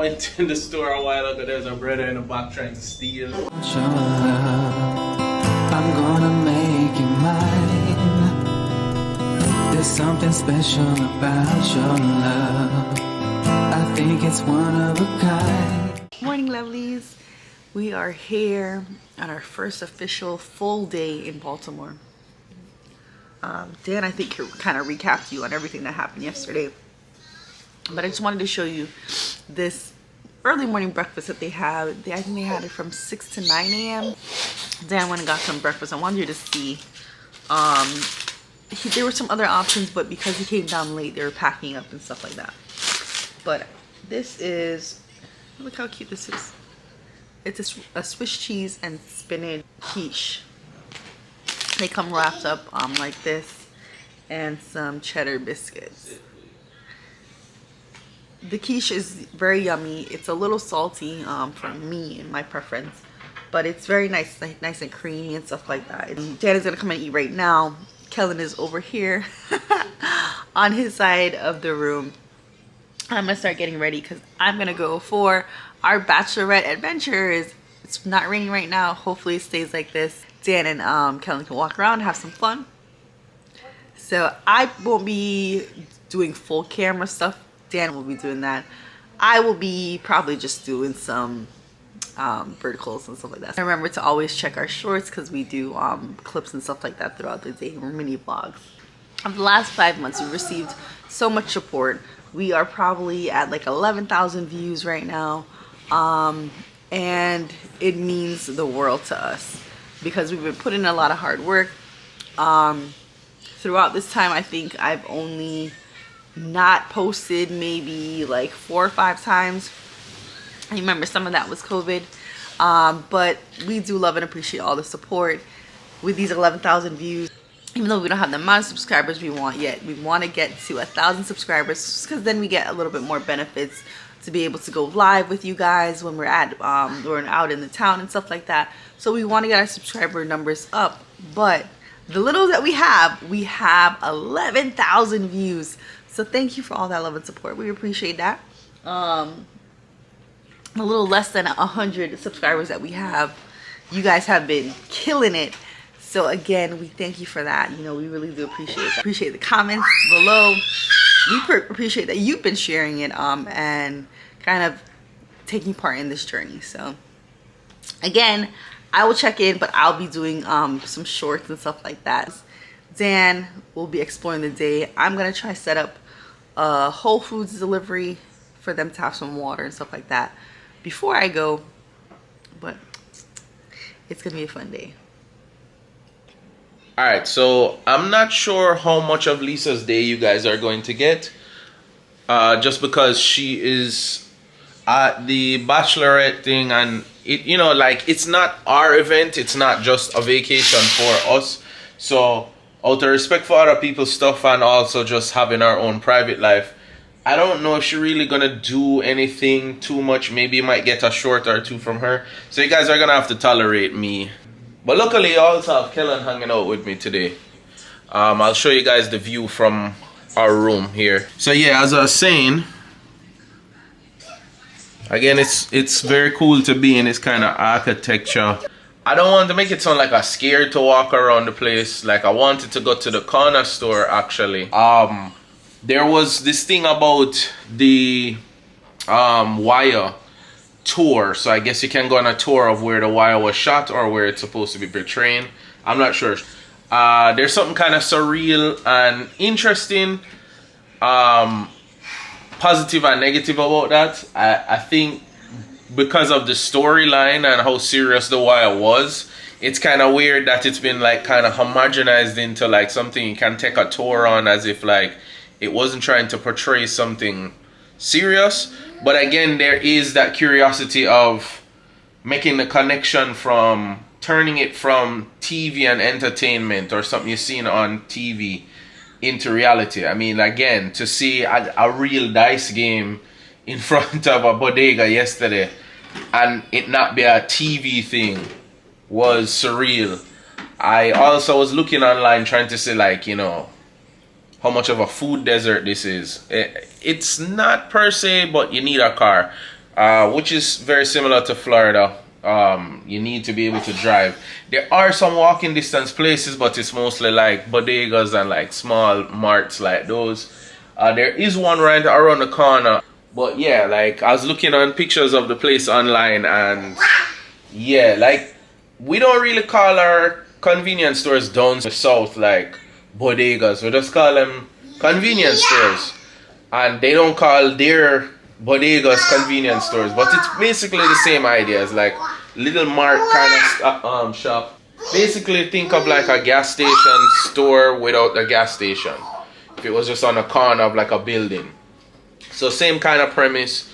went in the store a while ago. There's a brother in the back trying to steal. Show love, I'm gonna make you mine. There's something special about your love. I think it's one of a kind. Morning, lovelies. We are here on our first official full day in Baltimore. Dan, I think, kind of recapped you on everything that happened yesterday. But I just wanted to show you this early morning breakfast that they have. I think they had it from 6 to 9 a.m. Dan went and got some breakfast. I wanted you to see. There were some other options, but because he came down late, they were packing up and stuff like that. But this is, look how cute this is. It's a Swiss cheese and spinach quiche. They come wrapped up like this, and some cheddar biscuits. The quiche is very yummy. It's a little salty for me and my preference, but it's very nice and creamy and stuff like that. And Dan is gonna come and eat right now. Kellan is over here on his side of the room. I'm gonna start getting ready because I'm gonna go for our bachelorette adventures. It's not raining right now. Hopefully it stays like this. Dan and Kellan can walk around and have some fun. So I won't be doing full camera stuff. Dan will be doing that. I will be probably just doing some verticals and stuff like that. Remember to always check our shorts because we do clips and stuff like that throughout the day. We're mini vlogs. Of the last 5 months, we've received so much support. We are probably at like 11,000 views right now. And it means the world to us because we've been putting in a lot of hard work. Throughout this time, I think I've only not posted maybe like 4 or 5 times. I remember some of that was COVID. But we do love and appreciate all the support with these 11,000 views. Even though we don't have the amount of subscribers we want yet, we want to get to 1,000 subscribers because then we get a little bit more benefits to be able to go live with you guys when we're out in the town and stuff like that. So we want to get our subscriber numbers up. But the little that we have 11,000 views. So thank you for all that love and support. We appreciate that. A little less than 100 subscribers that we have. You guys have been killing it. So again, we thank you for that. You know, we really do appreciate that. Appreciate the comments below. We appreciate that you've been sharing it and kind of taking part in this journey. So again, I will check in, but I'll be doing some shorts and stuff like that. Dan will be exploring the day. I'm gonna try set up a Whole Foods delivery for them to have some water and stuff like that before I go. But it's gonna be a fun day. Alright, so I'm not sure how much of Lisa's day you guys are going to get. Just because she is at the bachelorette thing, and it, you know, like, it's not our event, it's not just a vacation for us. So out of respect for other people's stuff and also just having our own private life, I don't know if she's really gonna do anything too much. Maybe you might get a short or two from her. So you guys are gonna have to tolerate me. But luckily, I also have Kellan hanging out with me today. I'll show you guys the view from our room here. So yeah, as I was saying, again, it's very cool to be in this kind of architecture. I don't want to make it sound like I'm scared to walk around the place. Like, I wanted to go to the corner store actually. There was this thing about the wire tour, so I guess you can go on a tour of where the wire was shot or where it's supposed to be portraying. I'm not sure. There's something kind of surreal and interesting, positive and negative about that. I think because of the storyline and how serious the wire was, it's kind of weird that it's been like kind of homogenized into like something you can take a tour on, as if like it wasn't trying to portray something serious. But again, there is that curiosity of making the connection from turning it from TV and entertainment or something you've seen on TV into reality. I mean, again, to see a real dice game in front of a bodega yesterday and it not be a TV thing was surreal. I also was looking online trying to say, like, you know, how much of a food desert this is. It's not per se, but you need a car. which is very similar to Florida. You need to be able to drive. There are some walking distance places, but it's mostly like bodegas and like small marts like those. There is one right around the corner, but yeah, like I was looking on pictures of the place online, and yeah, like we don't really call our convenience stores down south like bodegas. We just call them convenience stores, and they don't call their bodegas convenience stores, but it's basically the same idea. It's like little mart kind of shop. Basically think of like a gas station store without the gas station, if it was just on a corner of like a building. So same kind of premise,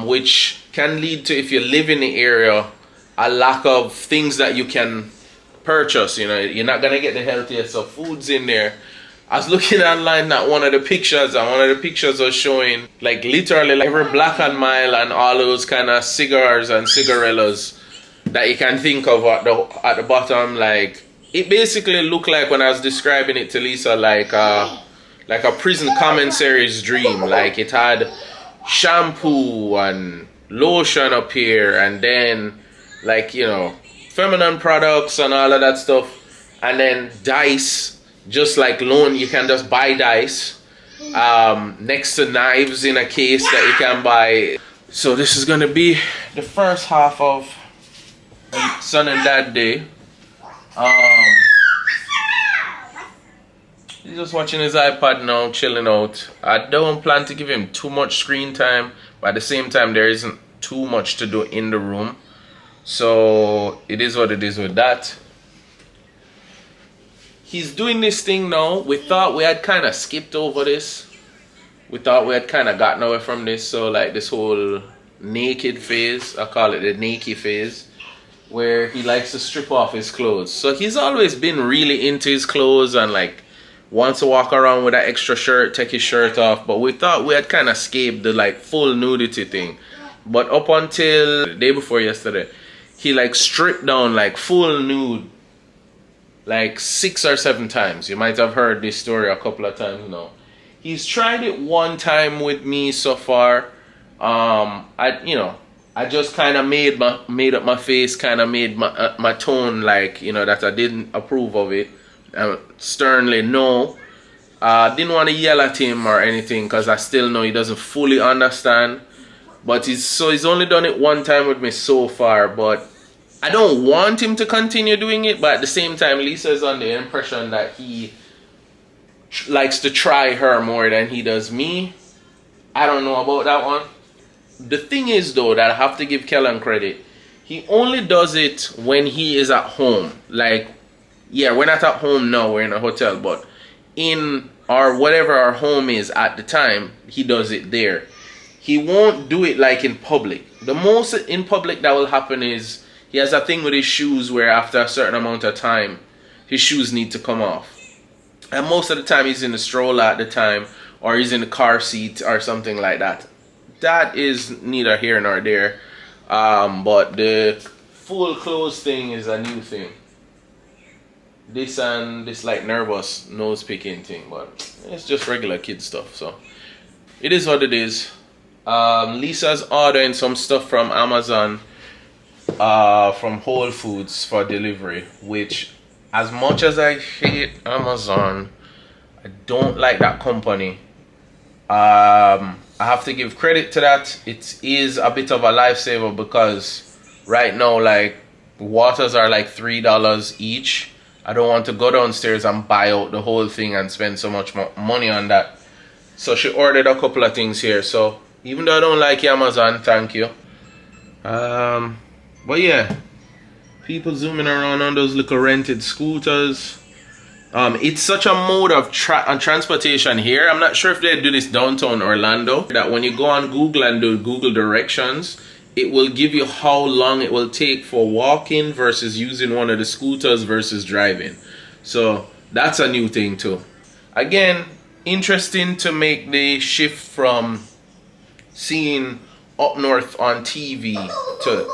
which can lead to, if you live in the area, a lack of things that you can purchase. You know, you're not gonna get the healthiest of foods in there. I was looking online at one of the pictures, and one of the pictures was showing like literally like every Black and Mile and all those kind of cigars and cigarillas that you can think of at the bottom. Like it basically looked like, when I was describing it to Lisa, like a prison commissary's dream. Like it had shampoo and lotion up here, and then like, you know, feminine products and all of that stuff, and then dice. Just like you can just buy dice next to knives in a case that you can buy. So this is gonna be the first half of Son and Dad Day. He's just watching his iPad now, chilling out. I don't plan to give him too much screen time, but at the same time there isn't too much to do in the room. So it is what it is with that. He's doing this thing now. We thought we had kind of skipped over this. We thought we had kind of gotten away from this. So like this whole naked phase, I call it the naked phase, where he likes to strip off his clothes. So he's always been really into his clothes and like wants to walk around with that extra shirt, take his shirt off. But we thought we had kind of escaped the like full nudity thing. But up until the day before yesterday, he like stripped down like full nude like 6 or 7 times. You might have heard this story a couple of times now. He's tried it one time with me so far. I just kind of made up my face, kind of made my tone like, you know, that I didn't approve of it. Sternly no. Didn't want to yell at him or anything, because I still know he doesn't fully understand. But he's only done it one time with me so far, but I don't want him to continue doing it. But at the same time, Lisa's on the impression that he likes to try her more than he does me. I don't know about that one. The thing is though, that I have to give Kellan credit. He only does it when he is at home. Like, yeah, we're not at home now, we're in a hotel, but in our whatever our home is at the time, he does it there. He won't do it like in public. The most in public that will happen is he has a thing with his shoes where after a certain amount of time, his shoes need to come off. And most of the time he's in the stroller at the time, or he's in the car seat or something like that. That is neither here nor there. But the full clothes thing is a new thing. This and this like nervous nose picking thing, but it's just regular kid stuff. So it is what it is. Lisa's ordering some stuff from Amazon, from Whole Foods for delivery, which, as much as I hate Amazon, I don't like that company. I have to give credit to that. It is a bit of a lifesaver, because right now like waters are like $3 each. I don't want to go downstairs and buy out the whole thing and spend so much money on that. So she ordered a couple of things here. So even though I don't like Amazon, thank you. But yeah, people zooming around on those little rented scooters. It's such a mode of transportation here. I'm not sure if they do this downtown Orlando, that when you go on Google and do Google directions, it will give you how long it will take for walking versus using one of the scooters versus driving. So that's a new thing too. Again, interesting to make the shift from seeing up north on TV to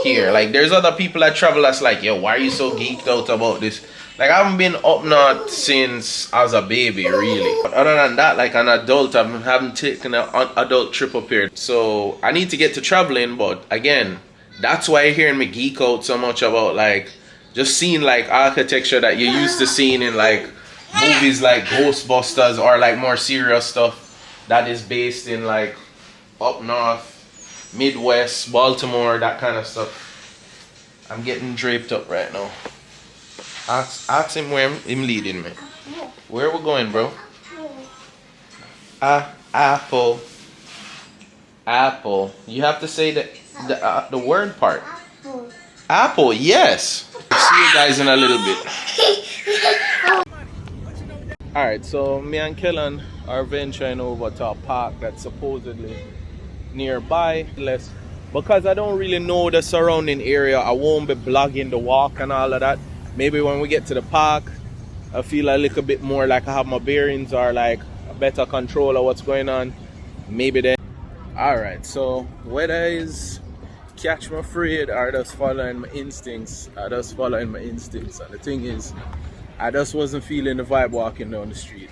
here. Like, there's other people that travel that's like, yo, why are you so geeked out about this? Like I haven't been up north since I was a baby, really. But other than that, like an adult, I haven't taken an adult trip up here. So I need to get to traveling, but again, that's why you're hearing me geek out so much about like just seeing like architecture that you're used to seeing in like movies like Ghostbusters or like more serious stuff that is based in like up north, Midwest, Baltimore, that kind of stuff. I'm getting draped up right now. Ask him where him leading me. Where we going, bro? Apple. Apple. You have to say the word part. Apple, yes. See you guys in a little bit. Alright, so me and Kellan are venturing over to a park that's supposedly nearby. Because I don't really know the surrounding area, I won't be blogging the walk and all of that. Maybe when we get to the park, I feel a little bit more like I have my bearings or like a better control of what's going on. Maybe then. Alright, so whether it's catch my afraid or just following my instincts, And the thing is, I just wasn't feeling the vibe walking down the street.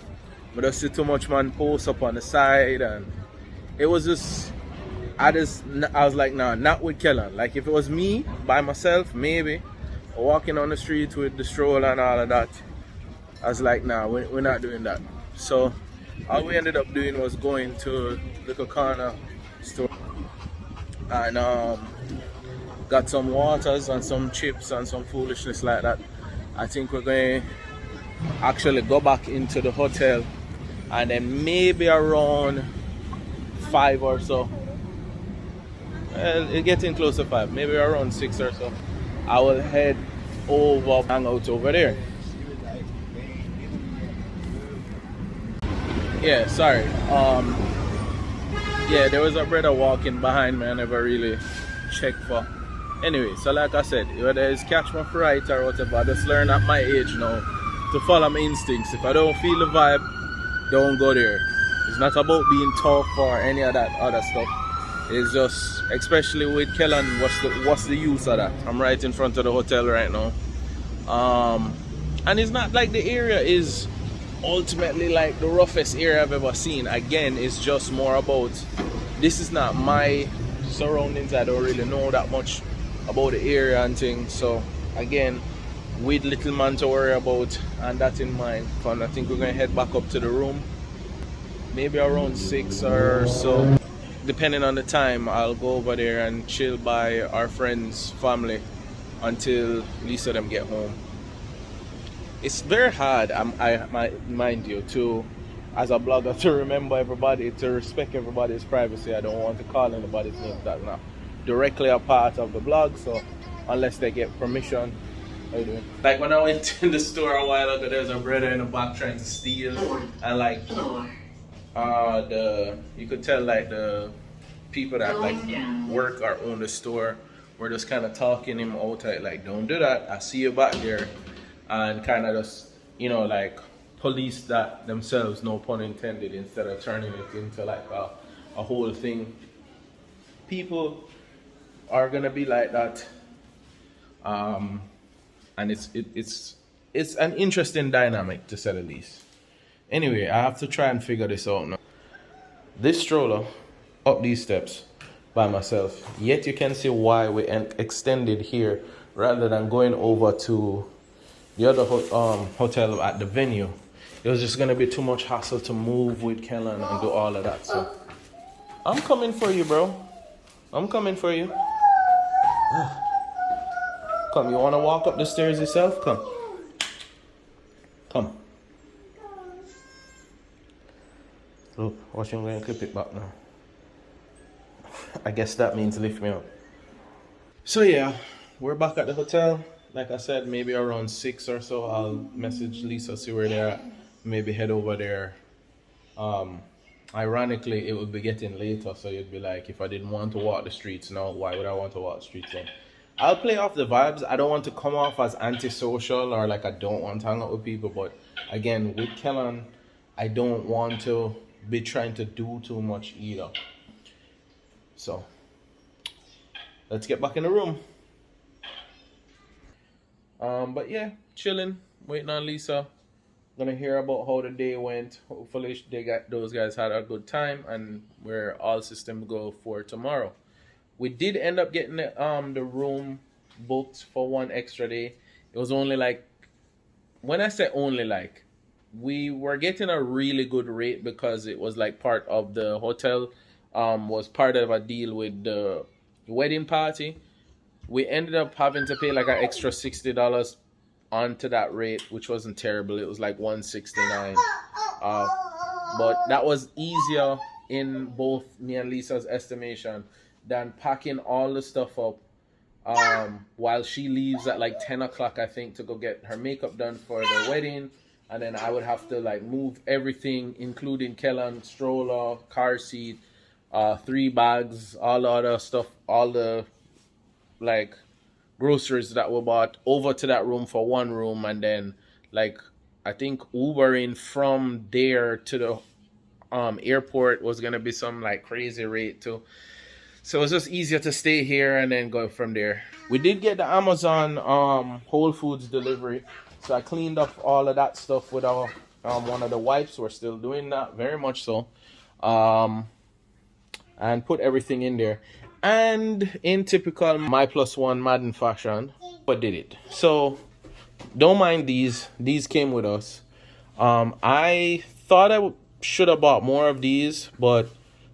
But I see too much man post up on the side and it was just, I was like, nah, not with Kellan. Like if it was me by myself, maybe. Walking on the street with the stroller and all of that, I was like, nah, we're not doing that. So all we ended up doing was going to the corner store and got some waters and some chips and some foolishness like that. I think we're going to actually go back into the hotel and then maybe around 5 or so, well, it's getting close to 5, maybe around 6 or so, I will head over, hang out over there. Yeah, sorry. Yeah, there was a brother walking behind me. I never really checked for. Anyway, so like I said, whether it's catch my fright or whatever, I just learn at my age now to follow my instincts. If I don't feel the vibe, don't go there. It's not about being tough or any of that other stuff. It's just, especially with Kellan, what's the use of that? I'm right in front of the hotel right now. And it's not like the area is ultimately like the roughest area I've ever seen. Again, it's just more about, this is not my surroundings. I don't really know that much about the area and things. So again, with little man to worry about and that in mind, I think we're gonna head back up to the room. Maybe around 6 or so. Depending on the time, I'll go over there and chill by our friend's family until Lisa them get home. It's very hard, I mind you, to, as a blogger, to remember everybody, to respect everybody's privacy. I don't want to call anybody's name that's not directly a part of the blog, so unless they get permission. How you doing? Like when I went in the store a while ago, there's a brother in the back trying to steal, and like you could tell like the people that like work or own the store were just kind of talking him out, like don't do that, I see you back there, and kind of just, you know, like police that themselves, no pun intended, instead of turning it into like a whole thing. People are gonna be like that, and it's an interesting dynamic to say the least. Anyway, I have to try and figure this out now. This stroller up these steps by myself, yet you can see why we extended here rather than going over to the other hotel at the venue. It was just gonna be too much hassle to move with Kellan and do all of that. So I'm coming for you, bro. I'm coming for you. Come, you wanna walk up the stairs yourself? Come. Come. Look, watch, I'm gonna clip it back now. I guess that means lift me up. So yeah, we're back at the hotel. Like I said, maybe around 6 or so, I'll message Lisa, see where they're at. Maybe head over there. Ironically, it would be getting later, so you'd be like, if I didn't want to walk the streets now, why would I want to walk the streets then? I'll play off the vibes. I don't want to come off as antisocial or like I don't want to hang out with people, but again, with Kellan, I don't want to be trying to do too much either. So let's get back in the room. But yeah, chilling. waiting on Lisa. Gonna hear about how the day went. Hopefully those guys had a good time, and we're all system go for tomorrow. We did end up getting the room booked for one extra day. It was only like, when I say only, like, we were getting a really good rate because it was like part of the hotel, was part of a deal with the wedding party. We ended up having to pay like an extra $60 onto that rate, which wasn't terrible. It was like $169. But that was easier in both me and Lisa's estimation than packing all the stuff up while she leaves at like 10 o'clock, I think, to go get her makeup done for the wedding. And then I would have to like move everything, including Kellan, stroller, car seat, 3 bags, all the other stuff, all the like groceries that were bought over to that room for one room. And then like, I think Ubering from there to the airport was gonna be some like crazy rate too. So it was just easier to stay here and then go from there. We did get the Amazon Whole Foods delivery, so I cleaned up all of that stuff with our one of the wipes. We're still doing that, very much so, and put everything in there. And in typical My Plus One Madden fashion, but did it. So don't mind these. These came with us. I thought I should have bought more of these, but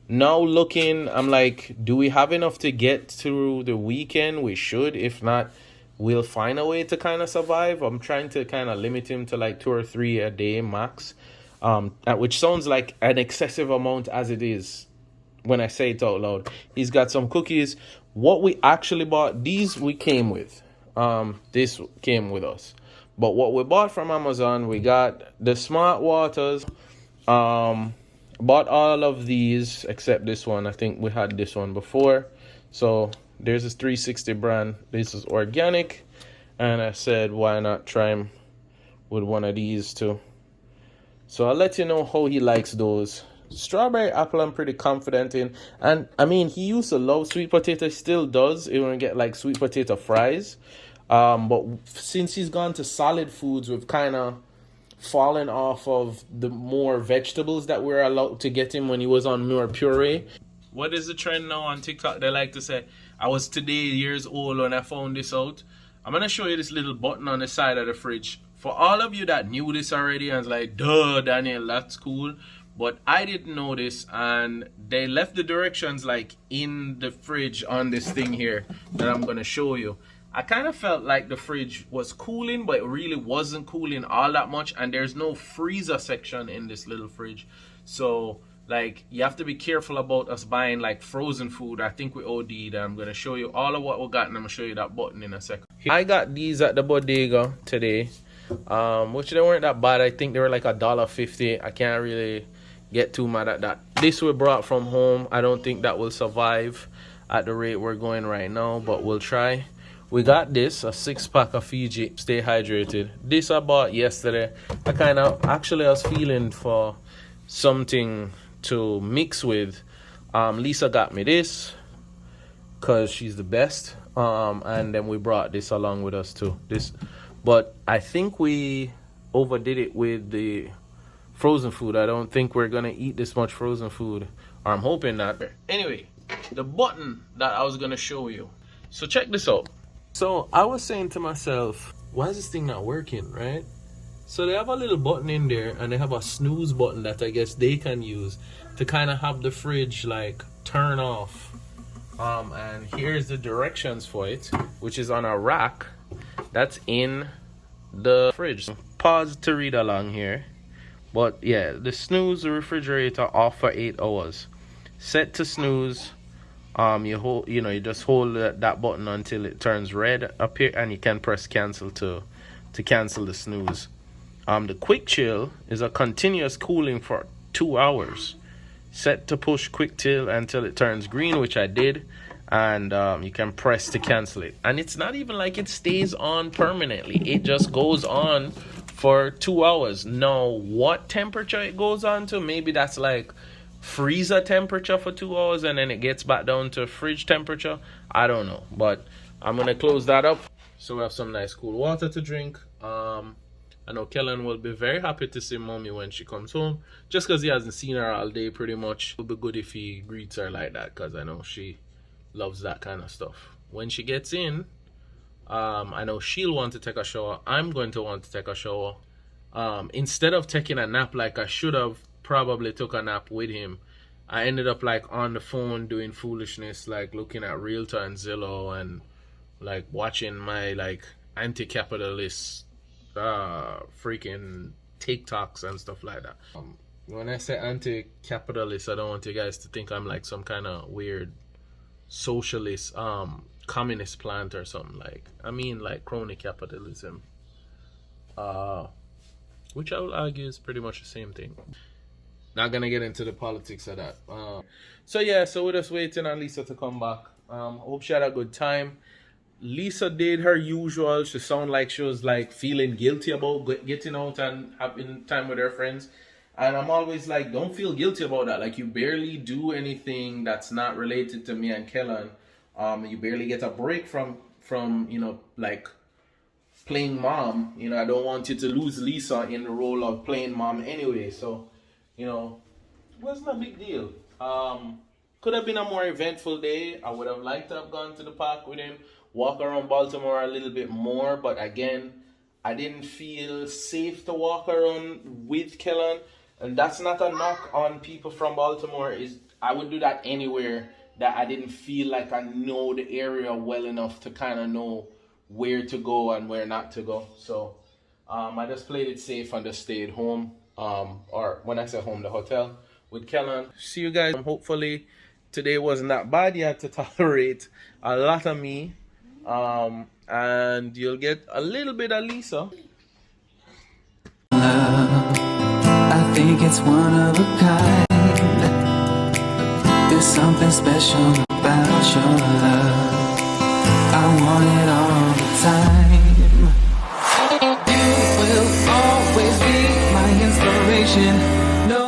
now looking, I'm like, do we have enough to get through the weekend? We should. If not, we'll find a way to kind of survive. I'm trying to kind of limit him to like 2 or 3 a day max, which sounds like an excessive amount as it is when I say it out loud. He's got some cookies. What we actually bought, these we came with. This came with us. But what we bought from Amazon, we got the Smart Waters. Bought all of these except this one. I think we had this one before. So there's this 360 brand. This is organic. And I said, why not try him with one of these too. So I'll let you know how he likes those. Strawberry apple I'm pretty confident in. And I mean, he used to love sweet potato. He still does. Even when we get like sweet potato fries. But since he's gone to solid foods, we've kind of fallen off of the more vegetables that we're allowed to get him when he was on more puree. What is the trend now on TikTok? They like to say, I was today years old when I found this out. I'm going to show you this little button on the side of the fridge. For all of you that knew this already and was like, duh, Daniel, that's cool. But I didn't know this, and they left the directions like in the fridge on this thing here that I'm going to show you. I kind of felt like the fridge was cooling, but it really wasn't cooling all that much. And there's no freezer section in this little fridge. So, like, you have to be careful about us buying, like, frozen food. I think we OD'd. I'm going to show you all of what we got, and I'm going to show you that button in a second. I got these at the bodega today, which they weren't that bad. I think they were like $1.50. I can't really get too mad at that. This we brought from home. I don't think that will survive at the rate we're going right now, but we'll try. We got this, a 6-pack of Fiji, stay hydrated. This I bought yesterday. I was feeling for something to mix with. Lisa got me this, because she's the best. And then we brought this along with us too. But I think we overdid it with the frozen food. I don't think we're going to eat this much frozen food. Or I'm hoping not. Anyway, the button that I was going to show you. So check this out. So I was saying to myself, why is this thing not working, right? So they have a little button in there, and they have a snooze button that I guess they can use to kind of have the fridge like turn off. And here's the directions for it, which is on a rack that's in the fridge. Pause to read along here. But yeah, the snooze the refrigerator off for 8 hours. Set to snooze. You just hold that button until it turns red up here, and you can press cancel to cancel the snooze. The quick chill is a continuous cooling for 2 hours. Set to push quick chill until it turns green, which I did, and you can press to cancel it. And it's not even like it stays on permanently. It just goes on for 2 hours. Now, what temperature it goes on to? Maybe that's like freezer temperature for 2 hours, and then it gets back down to fridge temperature. I don't know, but I'm gonna close that up so we have some nice cool water to drink. I know Kellan will be very happy to see mommy when she comes home, just because he hasn't seen her all day pretty much. It would be good if he greets her like that, because I know she loves that kind of stuff. When she gets in, I know she'll want to take a shower. I'm going to want to take a shower. Instead of taking a nap like I should have probably took a nap with him, I ended up like on the phone doing foolishness, like looking at Realtor and Zillow and like watching my like anti-capitalist freaking TikToks and stuff like that. When I say anti-capitalist, I don't want you guys to think I'm like some kind of weird socialist communist plant or something. Like, I mean like crony capitalism, which I will argue is pretty much the same thing. Not gonna get into the politics of that. So we're just waiting on Lisa to come back. Hope she had a good time. Lisa did her usual. She sounded like she was like feeling guilty about getting out and having time with her friends. And I'm always like, don't feel guilty about that. Like, you barely do anything that's not related to me and Kellan. You barely get a break from you know, like playing mom. You know, I don't want you to lose Lisa in the role of playing mom anyway. So, you know, it wasn't a big deal. Could have been a more eventful day. I would have liked to have gone to the park with him, walk around Baltimore a little bit more, but again, I didn't feel safe to walk around with Kellan, and that's not a knock on people from Baltimore. I would do that anywhere that I didn't feel like I know the area well enough to kind of know where to go and where not to go. So I just played it safe and just stayed home, or when I say home, the hotel with Kellan. See you guys. Hopefully today wasn't that bad. You had to tolerate a lot of me. And you'll get a little bit of Lisa. I think it's one of a kind. There's something special about your love. I want it all the time. You will always be my inspiration. No